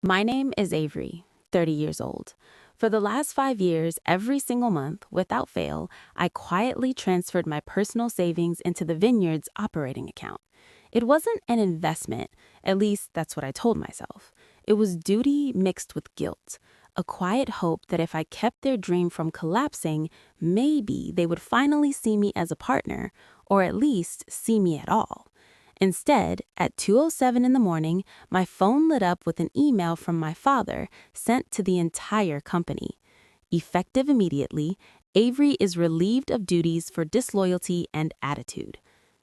My name is Avery, 30 years old. For the last 5 years, every single month, without fail, I quietly transferred my personal savings into the vineyard's operating account. It wasn't an investment, at least that's what I told myself. It was duty mixed with guilt, a quiet hope that if I kept their dream from collapsing, maybe they would finally see me as a partner, or at least see me at all. Instead, at 2:07 in the morning, my phone lit up with an email from my father sent to the entire company. Effective immediately, Avery is relieved of duties for disloyalty and attitude.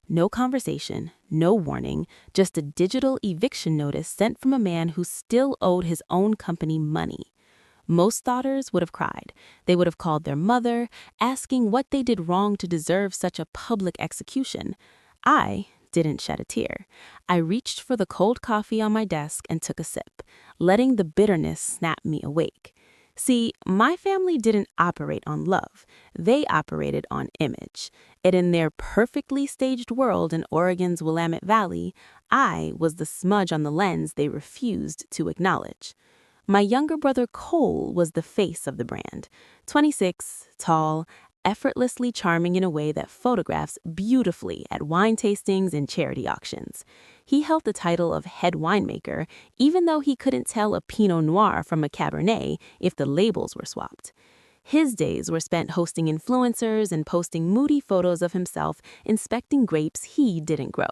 No conversation, no warning, just a digital eviction notice sent from a man who still owed his own company money. Most daughters would have cried. They would have called their mother, asking what they did wrong to deserve such a public execution. I didn't shed a tear. I reached for the cold coffee on my desk and took a sip, letting the bitterness snap me awake. See, my family didn't operate on love. They operated on image. And in their perfectly staged world in Oregon's Willamette Valley, I was the smudge on the lens they refused to acknowledge. My younger brother Cole was the face of the brand. 26, tall, effortlessly charming in a way that photographs beautifully at wine tastings and charity auctions. He held the title of head winemaker, even though he couldn't tell a Pinot Noir from a Cabernet if the labels were swapped. His days were spent hosting influencers and posting moody photos of himself inspecting grapes he didn't grow.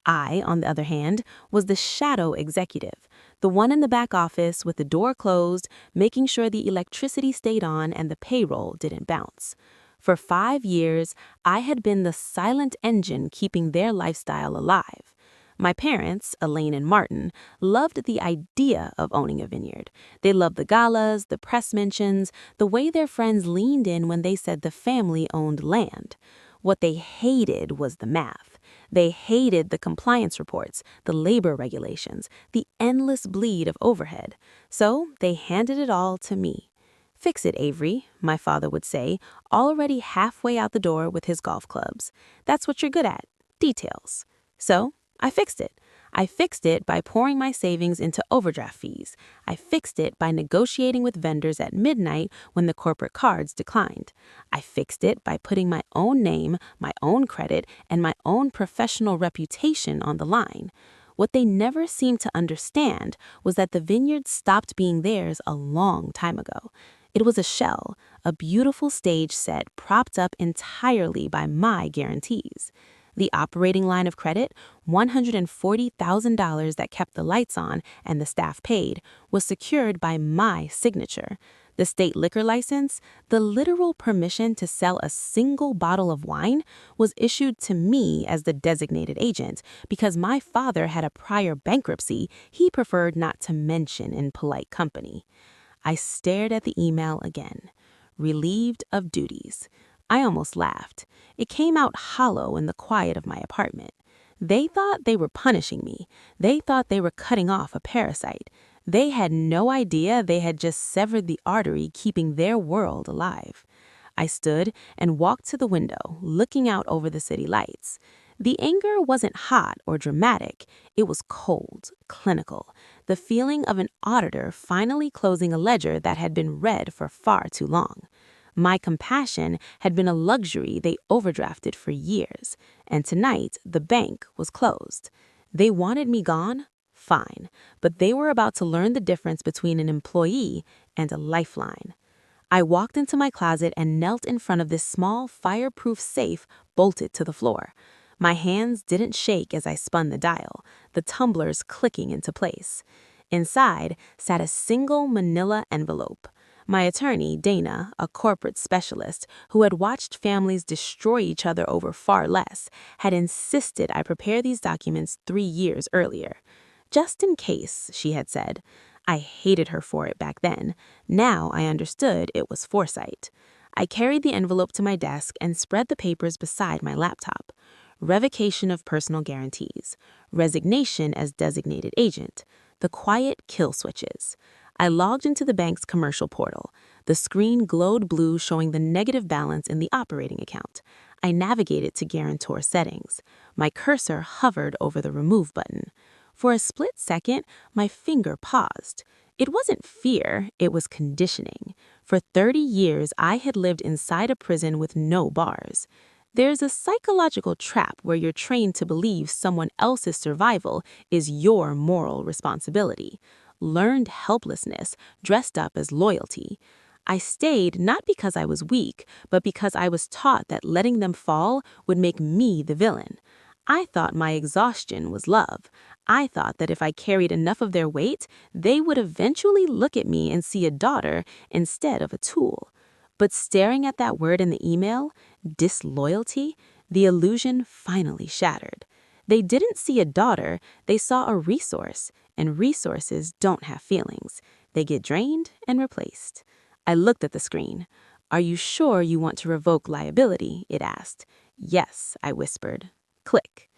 I, on the other hand, was the shadow executive, the one in the back office with the door closed, making sure the electricity stayed on and the payroll didn't bounce. For 5 years, I had been the silent engine keeping their lifestyle alive. My parents, Elaine and Martin, loved the idea of owning a vineyard. They loved the galas, the press mentions, the way their friends leaned in when they said the family owned land. What they hated was the math. They hated the compliance reports, the labor regulations, the endless bleed of overhead. So they handed it all to me. "Fix it, Avery," my father would say, already halfway out the door with his golf clubs. "That's what you're good at, details." So I fixed it. I fixed it by pouring my savings into overdraft fees. I fixed it by negotiating with vendors at midnight when the corporate cards declined. I fixed it by putting my own name, my own credit, and my own professional reputation on the line. What they never seemed to understand was that the vineyard stopped being theirs a long time ago. It was a shell, a beautiful stage set propped up entirely by my guarantees. The operating line of credit, $140,000 that kept the lights on and the staff paid, was secured by my signature. The state liquor license, the literal permission to sell a single bottle of wine, was issued to me as the designated agent because my father had a prior bankruptcy he preferred not to mention in polite company. I stared at the email again, relieved of duties. I almost laughed. It came out hollow in the quiet of my apartment. They thought they were punishing me. They thought they were cutting off a parasite. They had no idea they had just severed the artery keeping their world alive. I stood and walked to the window, looking out over the city lights. The anger wasn't hot or dramatic. It was cold, clinical, the feeling of an auditor finally closing a ledger that had been read for far too long. My compassion had been a luxury they overdrafted for years, and tonight the bank was closed. They wanted me gone? Fine, but they were about to learn the difference between an employee and a lifeline. I walked into my closet and knelt in front of this small, fireproof safe bolted to the floor. My hands didn't shake as I spun the dial, the tumblers clicking into place. Inside sat a single manila envelope. My attorney, Dana, a corporate specialist who had watched families destroy each other over far less, had insisted I prepare these documents 3 years earlier. Just in case, she had said. I hated her for it back then. Now I understood it was foresight. I carried the envelope to my desk and spread the papers beside my laptop. Revocation of personal guarantees. Resignation as designated agent. The quiet kill switches. I logged into the bank's commercial portal. The screen glowed blue showing the negative balance in the operating account. I navigated to guarantor settings. My cursor hovered over the remove button. For a split second, my finger paused. It wasn't fear, it was conditioning. For 30 years, I had lived inside a prison with no bars. There's a psychological trap where you're trained to believe someone else's survival is your moral responsibility. Learned helplessness dressed up as loyalty. I stayed not because I was weak, but because I was taught that letting them fall would make me the villain. I thought my exhaustion was love. I thought that if I carried enough of their weight, they would eventually look at me and see a daughter instead of a tool. But staring at that word in the email, disloyalty, the illusion finally shattered. They didn't see a daughter, they saw a resource, and resources don't have feelings. They get drained and replaced. I looked at the screen. "Are you sure you want to revoke liability?" it asked. "Yes," I whispered. Click.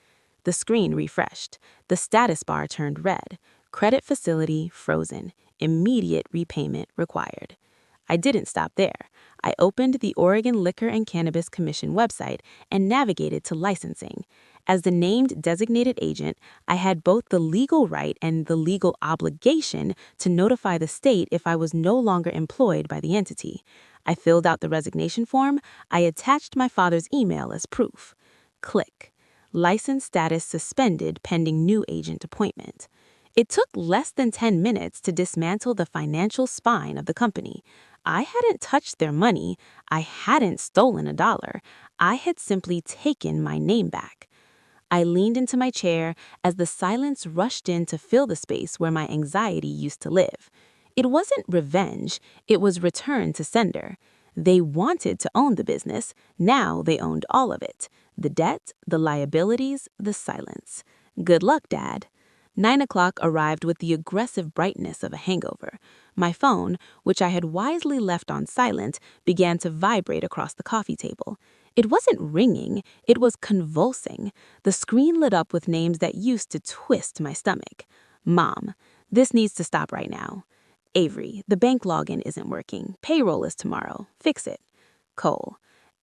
The screen refreshed. The status bar turned red. Credit facility frozen. Immediate repayment required. I didn't stop there. I opened the Oregon Liquor and Cannabis Commission website and navigated to licensing. As the named designated agent, I had both the legal right and the legal obligation to notify the state if I was no longer employed by the entity. I filled out the resignation form. I attached my father's email as proof. Click. License status suspended pending new agent appointment. It took less than 10 minutes to dismantle the financial spine of the company. I hadn't touched their money. I hadn't stolen a dollar. I had simply taken my name back. I leaned into my chair as the silence rushed in to fill the space where my anxiety used to live. It wasn't revenge, it was return to sender. They wanted to own the business, now they owned all of it. The debt, the liabilities, the silence. Good luck, Dad. 9 o'clock arrived with the aggressive brightness of a hangover. My phone, which I had wisely left on silent, began to vibrate across the coffee table. It wasn't ringing, it was convulsing. The screen lit up with names that used to twist my stomach. Mom, this needs to stop right now. Avery, the bank login isn't working. Payroll is tomorrow. Fix it. Cole,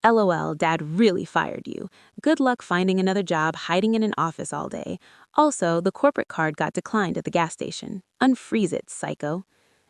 LOL, Dad really fired you. Good luck finding another job hiding in an office all day. Also, the corporate card got declined at the gas station. Unfreeze it, psycho.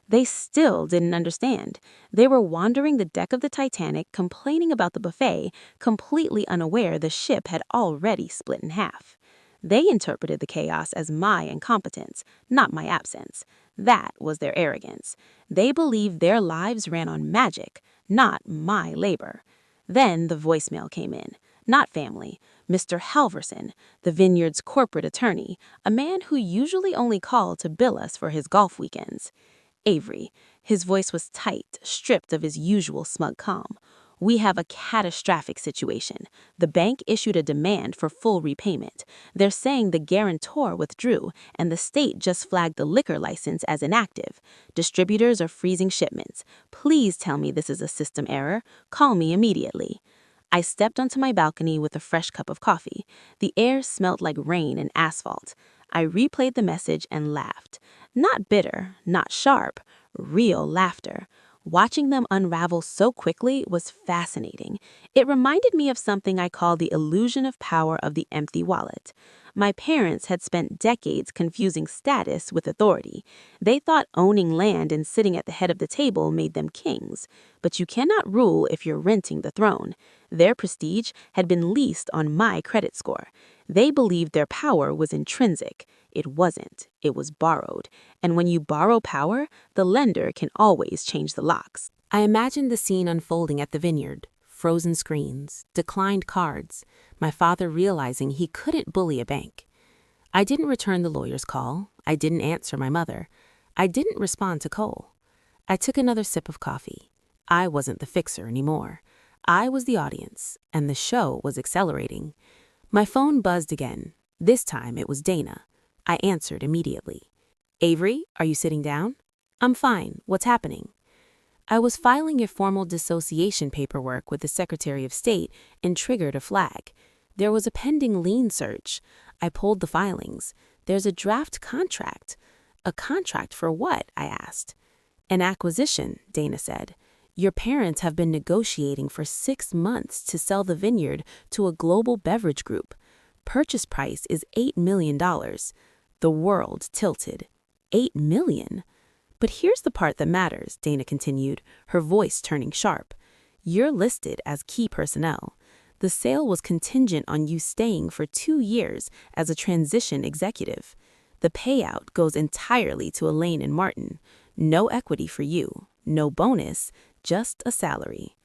They still didn't understand. They were wandering the deck of the Titanic, complaining about the buffet, completely unaware the ship had already split in half. They interpreted the chaos as my incompetence, not my absence. That was their arrogance. They believed their lives ran on magic, not my labor. Then the voicemail came in. Not family. Mr. Halverson, the vineyard's corporate attorney, a man who usually only called to bill us for his golf weekends. Avery. His voice was tight, stripped of his usual smug calm. We have a catastrophic situation. The bank issued a demand for full repayment. They're saying the guarantor withdrew, and the state just flagged the liquor license as inactive. Distributors are freezing shipments. Please tell me this is a system error. Call me immediately. I stepped onto my balcony with a fresh cup of coffee. The air smelled like rain and asphalt. I replayed the message and laughed. Not bitter, not sharp, real laughter. Watching them unravel so quickly was fascinating. It reminded me of something I call the illusion of power of the empty wallet. My parents had spent decades confusing status with authority. They thought owning land and sitting at the head of the table made them kings. But you cannot rule if you're renting the throne. Their prestige had been leased on my credit score. They believed their power was intrinsic. It wasn't. It was borrowed. And when you borrow power, the lender can always change the locks. I imagined the scene unfolding at the vineyard. Frozen screens, declined cards, my father realizing he couldn't bully a bank. I didn't return the lawyer's call. I didn't answer my mother. I didn't respond to Cole. I took another sip of coffee. I wasn't the fixer anymore. I was the audience, and the show was accelerating. My phone buzzed again. This time it was Dana. I answered immediately. Avery, are you sitting down? I'm fine. What's happening? I was filing your formal dissociation paperwork with the Secretary of State and triggered a flag. There was a pending lien search. I pulled the filings. There's a draft contract. A contract for what? I asked. An acquisition, Dana said. Your parents have been negotiating for 6 months to sell the vineyard to a global beverage group. Purchase price is $8 million. The world tilted. 8 million. But here's the part that matters, Dana continued, her voice turning sharp. You're listed as key personnel. The sale was contingent on you staying for 2 years as a transition executive. The payout goes entirely to Elaine and Martin. No equity for you, no bonus, just a salary.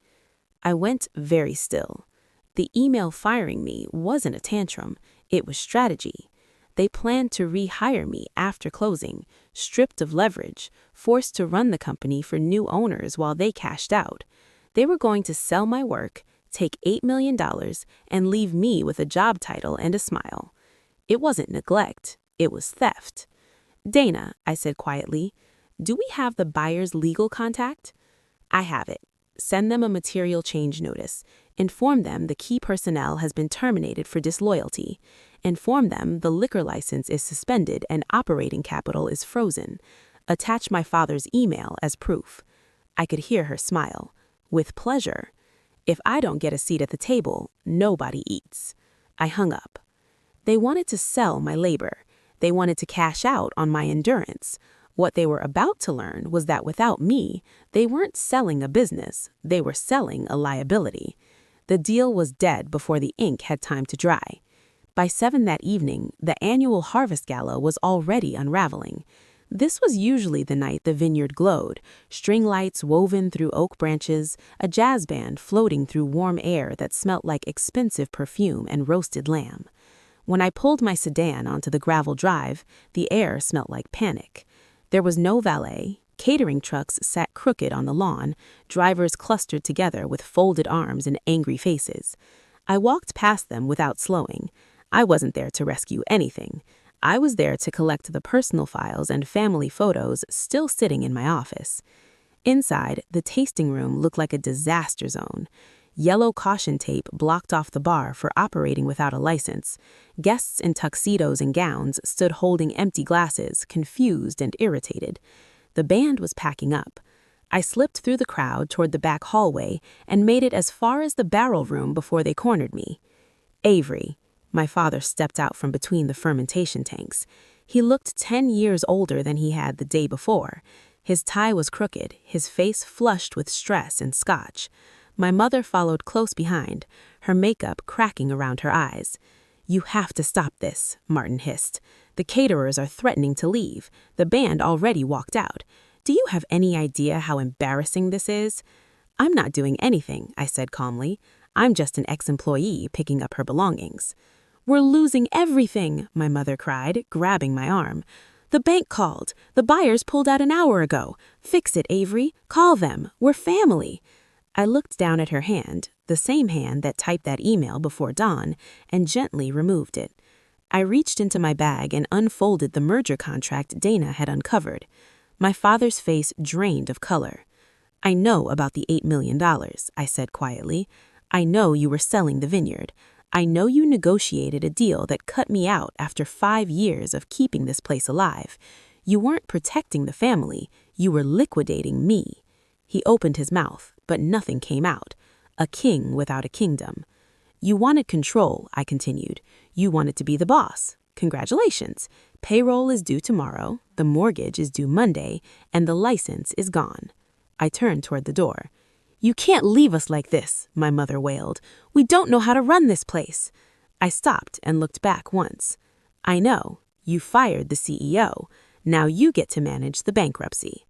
I went very still. The email firing me wasn't a tantrum, it was strategy. They planned to rehire me after closing, stripped of leverage, forced to run the company for new owners while they cashed out. They were going to sell my work, take $8 million, and leave me with a job title and a smile. It wasn't neglect, it was theft. Dana, I said quietly, do we have the buyer's legal contact? I have it. Send them a material change notice. Inform them the key personnel has been terminated for disloyalty. Inform them the liquor license is suspended and operating capital is frozen. Attach my father's email as proof. I could hear her smile. With pleasure. If I don't get a seat at the table, nobody eats. I hung up. They wanted to sell my labor. They wanted to cash out on my endurance. What they were about to learn was that without me, they weren't selling a business, they were selling a liability. The deal was dead before the ink had time to dry. By 7 that evening, the annual harvest gala was already unraveling. This was usually the night the vineyard glowed, string lights woven through oak branches, a jazz band floating through warm air that smelt like expensive perfume and roasted lamb. When I pulled my sedan onto the gravel drive, the air smelt like panic. There was no valet, catering trucks sat crooked on the lawn, drivers clustered together with folded arms and angry faces. I walked past them without slowing. I wasn't there to rescue anything. I was there to collect the personal files and family photos still sitting in my office. Inside, the tasting room looked like a disaster zone. Yellow caution tape blocked off the bar for operating without a license. Guests in tuxedos and gowns stood holding empty glasses, confused and irritated. The band was packing up. I slipped through the crowd toward the back hallway and made it as far as the barrel room before they cornered me. Avery. My father stepped out from between the fermentation tanks. He looked 10 years older than he had the day before. His tie was crooked, his face flushed with stress and scotch. My mother followed close behind, her makeup cracking around her eyes. You have to stop this, Martin hissed. The caterers are threatening to leave. The band already walked out. Do you have any idea how embarrassing this is? I'm not doing anything, I said calmly. I'm just an ex-employee picking up her belongings. We're losing everything, my mother cried, grabbing my arm. The bank called. The buyers pulled out an hour ago. Fix it, Avery. Call them. We're family. I looked down at her hand, the same hand that typed that email before dawn, and gently removed it. I reached into my bag and unfolded the merger contract Dana had uncovered. My father's face drained of color. I know about the $8 million, I said quietly. I know you were selling the vineyard. I know you negotiated a deal that cut me out after 5 years of keeping this place alive. You weren't protecting the family, you were liquidating me. He opened his mouth, but nothing came out. A king without a kingdom. You wanted control, I continued. You wanted to be the boss. Congratulations. Payroll is due tomorrow, the mortgage is due Monday, and the license is gone. I turned toward the door. You can't leave us like this, my mother wailed. We don't know how to run this place. I stopped and looked back once. I know. You fired the CEO. Now you get to manage the bankruptcy.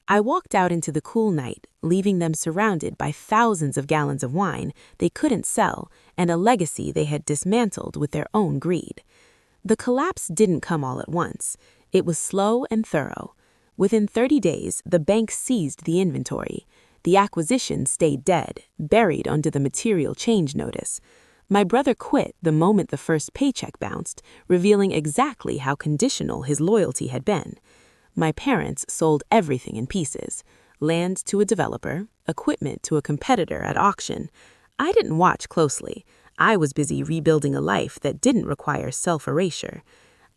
I walked out into the cool night, leaving them surrounded by thousands of gallons of wine they couldn't sell and a legacy they had dismantled with their own greed. The collapse didn't come all at once. It was slow and thorough. Within 30 days, the bank seized the inventory. The acquisition stayed dead, buried under the material change notice. My brother quit the moment the first paycheck bounced, revealing exactly how conditional his loyalty had been. My parents sold everything in pieces. Land to a developer, equipment to a competitor at auction. I didn't watch closely. I was busy rebuilding a life that didn't require self-erasure.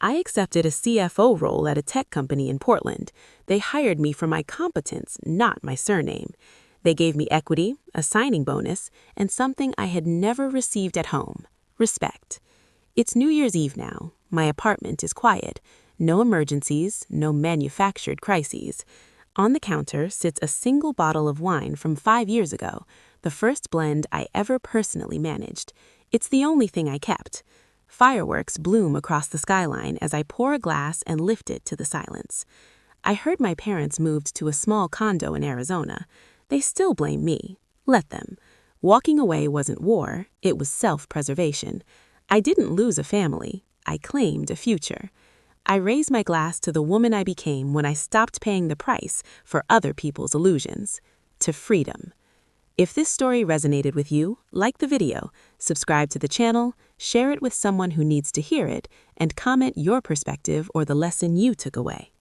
I accepted a CFO role at a tech company in Portland. They hired me for my competence, not my surname. They gave me equity, a signing bonus, and something I had never received at home: respect. It's New Year's Eve now. My apartment is quiet. No emergencies, no manufactured crises. On the counter sits a single bottle of wine from 5 years ago, the first blend I ever personally managed. It's the only thing I kept. Fireworks bloom across the skyline as I pour a glass and lift it to the silence. I heard my parents moved to a small condo in Arizona. They still blame me. Let them. Walking away wasn't war, it was self-preservation. I didn't lose a family, I claimed a future. I raise my glass to the woman I became when I stopped paying the price for other people's illusions. To freedom. If this story resonated with you, like the video, subscribe to the channel, share it with someone who needs to hear it, and comment your perspective or the lesson you took away.